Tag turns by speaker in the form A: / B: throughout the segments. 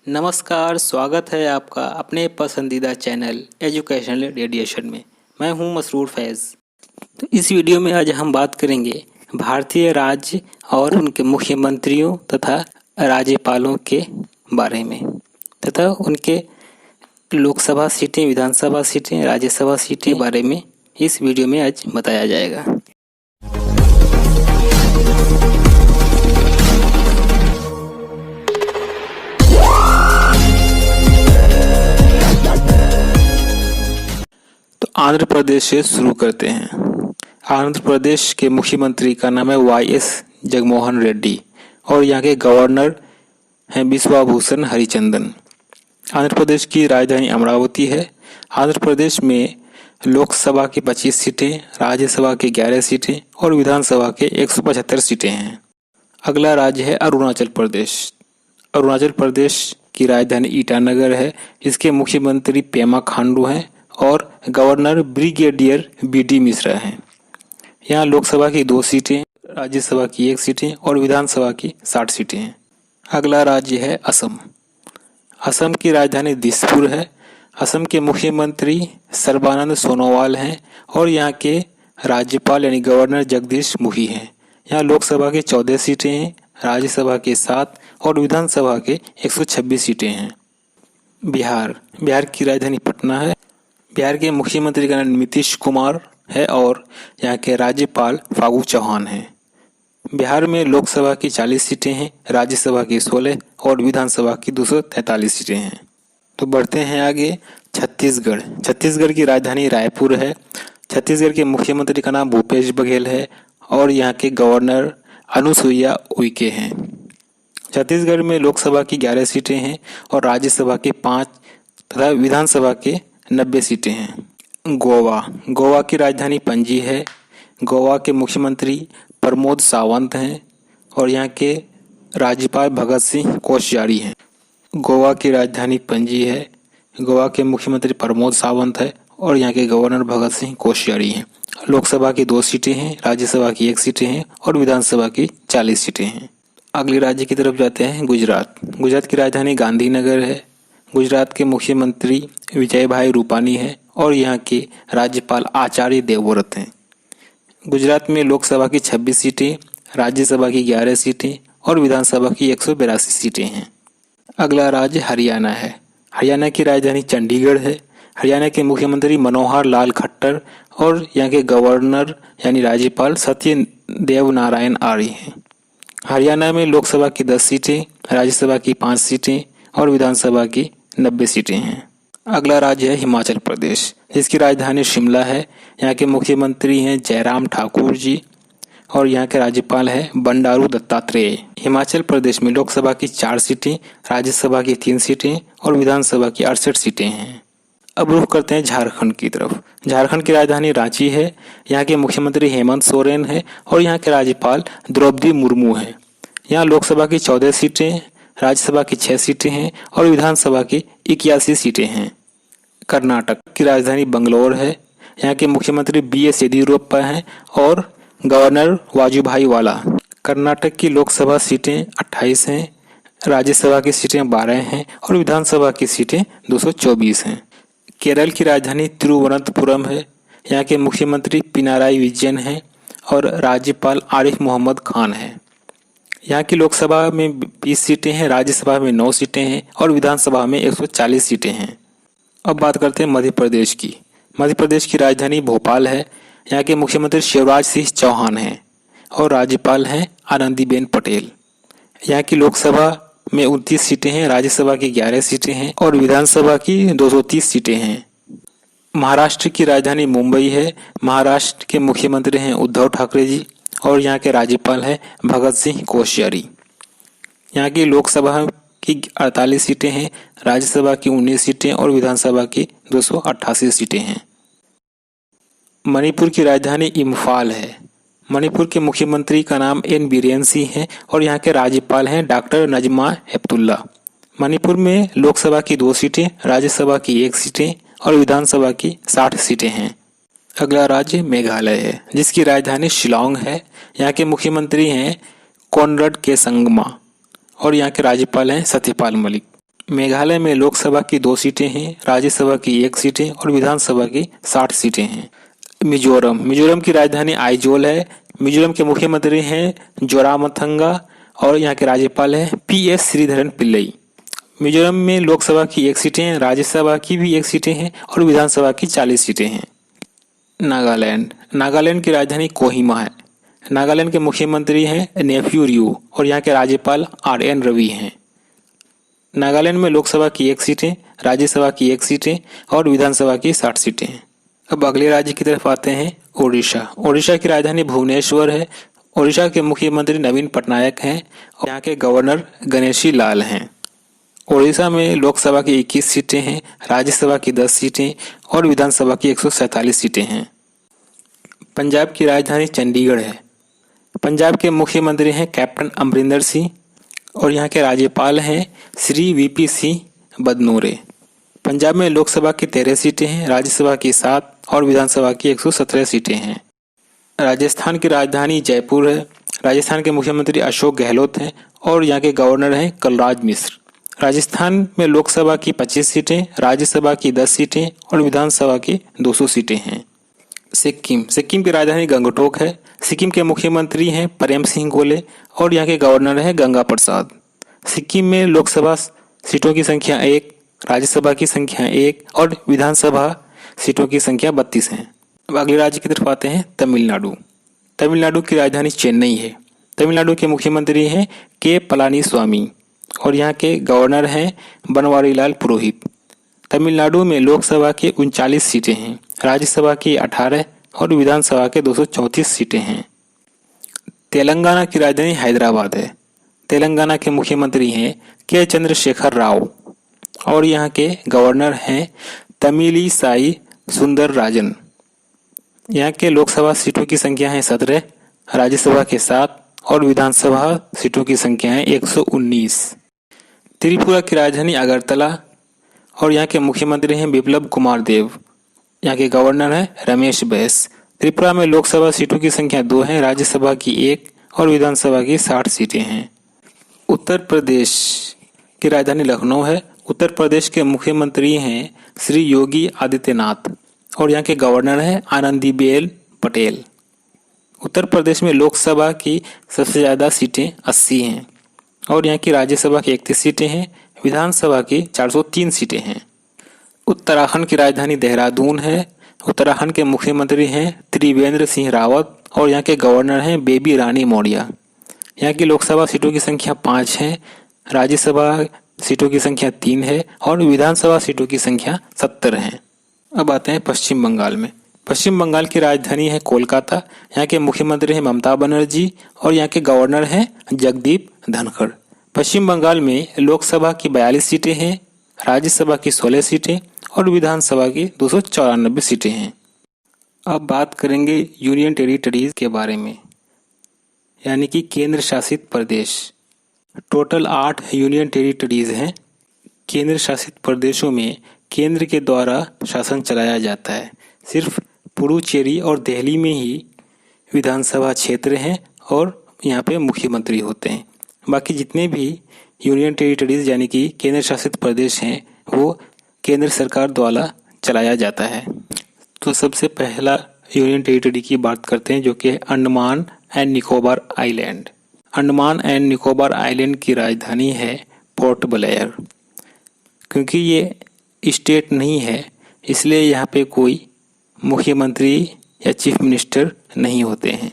A: नमस्कार, स्वागत है आपका अपने पसंदीदा चैनल एजुकेशनल रेडिएशन में। मैं हूं मसरूर फैज़। तो इस वीडियो में आज हम बात करेंगे भारतीय राज्य और उनके मुख्यमंत्रियों तथा राज्यपालों के बारे में तथा उनके लोकसभा सीटें, विधानसभा सीटें, राज्यसभा सीटें के बारे में इस वीडियो में आज बताया जाएगा। आंध्र प्रदेश से शुरू करते हैं। आंध्र प्रदेश के मुख्यमंत्री का नाम है वाई.एस. जगनमोहन रेड्डी और यहाँ के गवर्नर हैं बिश्वभूषण हरिचंदन। आंध्र प्रदेश की राजधानी अमरावती है। आंध्र प्रदेश में लोकसभा की 25 सीटें, राज्यसभा के 11 सीटें और विधानसभा के 175 सीटें हैं। अगला राज्य है अरुणाचल प्रदेश। अरुणाचल प्रदेश की राजधानी ईटानगर है। इसके मुख्यमंत्री पेमा खांडू हैं और गवर्नर ब्रिगेडियर बी.डी. मिश्रा हैं। यहाँ लोकसभा की 2 सीटें, राज्यसभा की 1 सीटें और विधानसभा की 60 सीटें हैं। अगला राज्य है असम। असम की राजधानी दिसपुर है। असम के मुख्यमंत्री सर्बानंद सोनोवाल हैं और यहाँ के राज्यपाल यानी गवर्नर जगदीश मुखी हैं। यहाँ लोकसभा की 14 सीटें हैं, राज्यसभा के 7 और विधानसभा के 126 सीटें हैं। बिहार की राजधानी पटना है। बिहार के मुख्यमंत्री का नाम नीतीश कुमार है और यहाँ के राज्यपाल फागू चौहान हैं। बिहार में लोकसभा की 40 सीटें हैं, राज्यसभा की 16 और विधानसभा की 243 सीटें हैं। तो बढ़ते हैं आगे। छत्तीसगढ़ की राजधानी रायपुर है। छत्तीसगढ़ के मुख्यमंत्री का नाम भूपेश बघेल है और यहाँ के गवर्नर अनुसुईया उइके हैं। छत्तीसगढ़ में लोकसभा की 11 सीटें हैं और राज्यसभा के 5 तथा विधानसभा के 90 सीटें हैं। गोवा की राजधानी पणजी है। गोवा के मुख्यमंत्री प्रमोद सावंत हैं और यहाँ के राज्यपाल भगत सिंह कोश्यारी हैं। गोवा की राजधानी पणजी है। गोवा के मुख्यमंत्री प्रमोद सावंत है और यहाँ के गवर्नर भगत सिंह कोश्यारी हैं। लोकसभा की 2 सीटें हैं, राज्यसभा की 1 सीटें हैं और विधानसभा की 40 सीटें हैं। अगले राज्य की तरफ जाते हैं गुजरात की राजधानी गांधीनगर है। गुजरात के मुख्यमंत्री विजयभाई रूपानी हैं और यहाँ के राज्यपाल आचार्य देवव्रत हैं। गुजरात में लोकसभा की 26 सीटें, राज्यसभा की 11 सीटें और विधानसभा की 182 सीटें हैं। अगला राज्य हरियाणा है। हरियाणा की राजधानी चंडीगढ़ है। हरियाणा के मुख्यमंत्री मनोहर लाल खट्टर और यहाँ के गवर्नर यानी राज्यपाल सत्यदेव नारायण आर्य हैं। हरियाणा में लोकसभा की 10 सीटें, राज्यसभा की 5 सीटें और विधानसभा की 90 सीटें हैं। अगला राज्य है हिमाचल प्रदेश, जिसकी राजधानी शिमला है। यहाँ के मुख्यमंत्री हैं जयराम ठाकुर जी और यहाँ के राज्यपाल हैं बंडारू दत्तात्रेय। हिमाचल प्रदेश में लोकसभा की 4 सीटें, राज्यसभा की 3 सीटें और विधानसभा की 68 सीटें हैं। अब रुख करते हैं झारखंड की तरफ। झारखंड की राजधानी रांची है। यहाँ के मुख्यमंत्री हेमंत सोरेन है और यहाँ के राज्यपाल द्रौपदी मुर्मू हैं। यहाँ लोकसभा की 14 सीटें, राज्यसभा की 6 सीटें हैं और विधानसभा की 81 सीटें हैं। कर्नाटक की राजधानी बंगलौर है। यहाँ के मुख्यमंत्री बी.एस. येदियुरप्पा हैं और गवर्नर वाजुभाई वाला। कर्नाटक की लोकसभा सीटें 28 हैं, राज्यसभा की सीटें 12 हैं और विधानसभा की सीटें 224 हैं। केरल की राजधानी तिरुवनंतपुरम है। यहाँ के मुख्यमंत्री पिनाराई विजयन हैं और राज्यपाल आरिफ मोहम्मद खान हैं। यहाँ की लोकसभा में 20 सीटें हैं, राज्यसभा में 9 सीटें हैं और विधानसभा में 140 सीटें हैं। अब बात करते हैं मध्य प्रदेश की। मध्य प्रदेश की राजधानी भोपाल है। यहाँ के मुख्यमंत्री शिवराज सिंह चौहान हैं और राज्यपाल हैं आनंदीबेन पटेल। यहाँ की लोकसभा में 29 सीटें हैं, राज्यसभा की 11 सीटें हैं और विधानसभा की 230 सीटें हैं। महाराष्ट्र की राजधानी मुंबई है। महाराष्ट्र के मुख्यमंत्री हैं उद्धव ठाकरे जी और यहाँ के राज्यपाल हैं भगत सिंह कोश्यारी। यहाँ की लोकसभा की 48 सीटें हैं, राज्यसभा की 19 सीटें और विधानसभा की 288 सीटें हैं। मणिपुर की राजधानी इम्फाल है। मणिपुर के मुख्यमंत्री का नाम एन बीरेन सिंह है और यहाँ के राज्यपाल हैं डॉक्टर नजमा हेपतुल्ला। मणिपुर में लोकसभा की 2 सीटें, राज्यसभा की 1 सीटें और विधानसभा की 60 सीटें हैं। अगला राज्य मेघालय है, जिसकी राजधानी शिलांग है। यहाँ के मुख्यमंत्री हैं कॉनराड के संगमा और यहाँ के राज्यपाल हैं सत्यपाल मलिक। मेघालय में लोकसभा की 2 सीटें हैं, राज्यसभा की 1 सीटें और विधानसभा की 60 सीटें हैं। मिजोरम की राजधानी आइजोल है। मिजोरम के मुख्यमंत्री हैं जोरामथंगा और यहाँ के राज्यपाल हैं PS श्रीधरन पिल्लई। मिजोरम में लोकसभा की 1 सीटें हैं, राज्यसभा की भी 1 सीटें हैं और विधानसभा की 40 सीटें हैं। नागालैंड की राजधानी कोहिमा है। नागालैंड के मुख्यमंत्री हैं नेफ्यू रियो और यहाँ के राज्यपाल RN रवि हैं। नागालैंड में लोकसभा की 1 सीटें, राज्यसभा की 1 सीटें और विधानसभा की 60 सीटें हैं। अब अगले राज्य की तरफ आते हैं ओडिशा की राजधानी भुवनेश्वर है। ओडिशा के मुख्यमंत्री नवीन पटनायक हैं और यहाँ के गवर्नर गणेशी लाल हैं। ओडिशा में लोकसभा की 21 सीटें हैं, राज्यसभा की 10 सीटें और विधानसभा की 147 सीटें हैं। पंजाब की राजधानी चंडीगढ़ है। पंजाब के मुख्यमंत्री हैं कैप्टन अमरिंदर सिंह और यहाँ के राज्यपाल हैं श्री VP सिंह बदनोरे। पंजाब में लोकसभा की 13 सीटें हैं, राज्यसभा की 7 और विधानसभा की 117 सीटें हैं। राजस्थान की राजधानी जयपुर है। राजस्थान के मुख्यमंत्री अशोक गहलोत हैं और यहाँ के गवर्नर हैं कलराज मिश्र। राजस्थान में लोकसभा की 25 सीटें, राज्यसभा की 10 सीटें और विधानसभा की 200 सीटें हैं। सिक्किम की राजधानी गंगटोक है। सिक्किम के मुख्यमंत्री हैं प्रेम सिंह गोले और यहाँ के गवर्नर हैं गंगा प्रसाद। सिक्किम में लोकसभा सीटों की संख्या 1, राज्यसभा की संख्या 1 और विधानसभा सीटों की संख्या 32 है। अब अगले राज्य की तरफ आते हैं तमिलनाडु की राजधानी चेन्नई है। तमिलनाडु के मुख्यमंत्री हैं के पलानीस्वामी और यहाँ के गवर्नर हैं बनवारीलाल पुरोहित। तमिलनाडु में लोकसभा की 39 सीटें हैं, राज्यसभा की 18 और विधानसभा के 234 सीटें हैं। तेलंगाना की राजधानी हैदराबाद है। तेलंगाना के मुख्यमंत्री हैं के चंद्रशेखर राव और यहाँ के गवर्नर हैं तमिली साई सुंदर राजन। यहाँ के लोकसभा सीटों की संख्या है 17, राज्यसभा के 7 और विधानसभा सीटों की संख्या है 119। त्रिपुरा की राजधानी अगरतला और यहाँ के मुख्यमंत्री हैं बिप्लब कुमार देव। यहाँ के गवर्नर हैं रमेश बैस। त्रिपुरा में लोकसभा सीटों की संख्या 2 है, राज्यसभा की 1 और विधानसभा की 60 सीटें हैं। उत्तर प्रदेश की राजधानी लखनऊ है। उत्तर प्रदेश के मुख्यमंत्री हैं श्री योगी आदित्यनाथ और यहाँ के गवर्नर हैं आनंदीबेन पटेल। उत्तर प्रदेश में लोकसभा की सबसे ज़्यादा सीटें 80 हैं और यहाँ की राज्यसभा की 31 सीटें हैं, विधानसभा की 403 सीटें हैं। उत्तराखंड की राजधानी देहरादून है। उत्तराखंड के मुख्यमंत्री हैं त्रिवेंद्र सिंह रावत और यहाँ के गवर्नर हैं बेबी रानी मौर्य। यहाँ की लोकसभा सीटों की संख्या 5 है, राज्यसभा सीटों की संख्या 3 है और विधानसभा सीटों की संख्या 70 है। अब आते हैं पश्चिम बंगाल में। पश्चिम बंगाल की राजधानी है कोलकाता। यहाँ के मुख्यमंत्री हैं ममता बनर्जी और यहाँ के गवर्नर हैं जगदीप धनखड़। पश्चिम बंगाल में लोकसभा की 42 सीटें हैं, राज्यसभा की 16 सीटें और विधानसभा की 294 सीटें हैं। अब बात करेंगे यूनियन टेरिटरीज के बारे में, यानी कि केंद्र शासित प्रदेश। टोटल 8 यूनियन टेरिटरीज हैं। केंद्र शासित प्रदेशों में केंद्र के द्वारा शासन चलाया जाता है। सिर्फ पुडुचेरी और दिल्ली में ही विधानसभा क्षेत्र हैं और यहाँ पे मुख्यमंत्री होते हैं। बाकी जितने भी यूनियन टेरिटरीज यानी कि केंद्र शासित प्रदेश हैं वो केंद्र सरकार द्वारा चलाया जाता है। तो सबसे पहला यूनियन टेरिटरी की बात करते हैं जो कि Andaman and Nicobar island. Andaman and Nicobar island की राजधानी है पोर्ट ब्लेयर। क्योंकि ये स्टेट नहीं है इसलिए यहाँ पे कोई मुख्यमंत्री या चीफ मिनिस्टर नहीं होते हैं।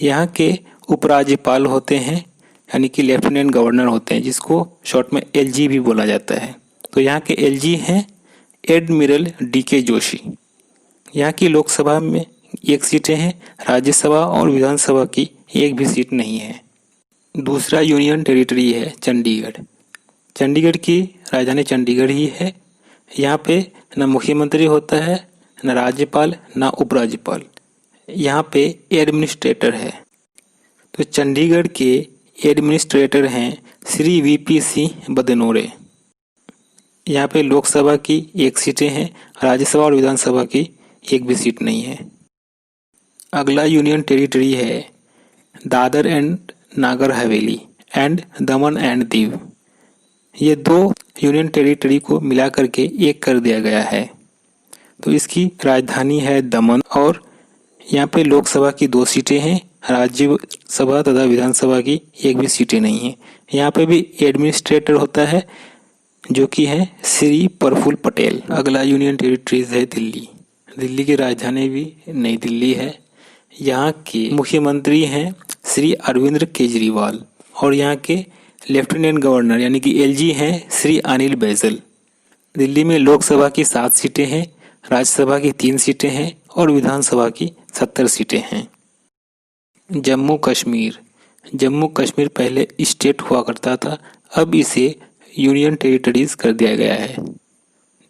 A: यहाँ के उपराज्यपाल होते हैं यानी कि लेफ्टिनेंट गवर्नर होते हैं, जिसको शॉर्ट में LG भी बोला जाता है। तो यहाँ के LG हैं एडमिरल DK जोशी। यहाँ की लोकसभा में 1 सीटें हैं, राज्यसभा और विधानसभा की 1 भी सीट नहीं है। दूसरा यूनियन टेरिटरी है चंडीगढ़। चंडीगढ़ की राजधानी चंडीगढ़ ही है। यहाँ पे न मुख्यमंत्री होता है, न राज्यपाल, न उपराज्यपाल। यहाँ पे एडमिनिस्ट्रेटर है। तो चंडीगढ़ के एडमिनिस्ट्रेटर हैं श्री VP सिंह बदनोरे। यहाँ पे लोकसभा की 1 सीटें हैं, राज्यसभा और विधानसभा की 1 भी सीट नहीं है। अगला यूनियन टेरिटरी है Dadar and Nagar Haveli and Daman and Diu. ये 2 यूनियन टेरिटरी को मिला करके एक कर दिया गया है। तो इसकी राजधानी है दमन और यहाँ पे लोकसभा की 2 सीटें हैं, राज्यसभा तथा विधानसभा की एक भी सीटें नहीं है। यहाँ पे भी एडमिनिस्ट्रेटर होता है जो कि है श्री प्रफुल्ल पटेल। अगला यूनियन टेरिटरीज है दिल्ली। दिल्ली की राजधानी भी नई दिल्ली है। यहाँ के मुख्यमंत्री हैं श्री अरविंद केजरीवाल और यहाँ के लेफ्टिनेंट गवर्नर यानी कि एलजी हैं श्री अनिल बैजल। दिल्ली में लोकसभा की 7 सीटें हैं, राज्यसभा की 3 सीटें हैं और विधानसभा की 70 सीटें हैं। जम्मू कश्मीर। जम्मू कश्मीर पहले स्टेट हुआ करता था, अब इसे यूनियन टेरिटरीज कर दिया गया है।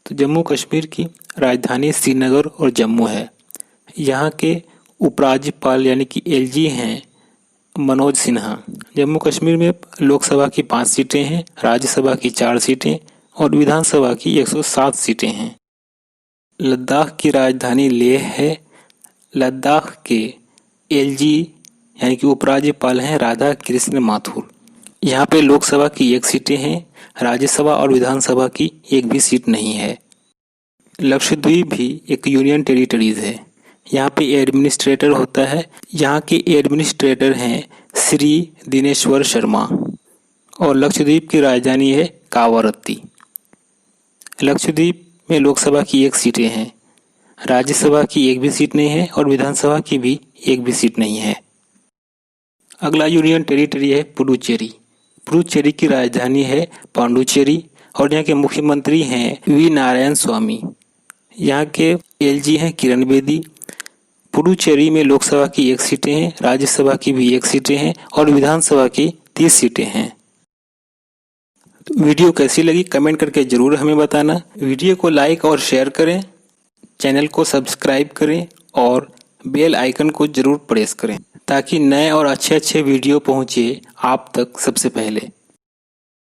A: तो जम्मू कश्मीर की राजधानी श्रीनगर और जम्मू है। यहाँ के उपराज्यपाल यानी कि एलजी हैं मनोज सिन्हा। जम्मू कश्मीर में लोकसभा की 5 सीटें हैं, राज्यसभा की 4 सीटें और विधानसभा की 107 सीटें हैं। लद्दाख की राजधानी लेह है। लद्दाख के एलजी यानी कि उपराज्यपाल हैं राधा कृष्ण माथुर। यहाँ पे लोकसभा की 1 सीटें हैं, राज्यसभा और विधानसभा की एक भी सीट नहीं है। लक्षद्वीप भी एक यूनियन टेरिटरीज है। यहाँ पे एडमिनिस्ट्रेटर होता है। यहाँ के एडमिनिस्ट्रेटर हैं श्री दिनेश्वर शर्मा और लक्षद्वीप की राजधानी है कावारत्ती। लक्षद्वीप में लोकसभा की 1 सीटें हैं, राज्यसभा की एक भी सीट नहीं है और विधानसभा की भी एक भी सीट नहीं है। अगला यूनियन टेरिटरी है पुडुचेरी। पुडुचेरी की राजधानी है पांडुचेरी और यहाँ के मुख्यमंत्री हैं वी नारायण स्वामी। यहाँ के एलजी हैं किरण बेदी। पुडुचेरी में लोकसभा की 1 सीटें हैं, राज्यसभा की भी 1 सीटें हैं और विधानसभा की 30 सीटें हैं। तो वीडियो कैसी लगी कमेंट करके जरूर हमें बताना। वीडियो को लाइक और शेयर करें, चैनल को सब्सक्राइब करें और बेल आइकन को जरूर प्रेस करें ताकि नए और अच्छे वीडियो पहुंचे आप तक सबसे पहले।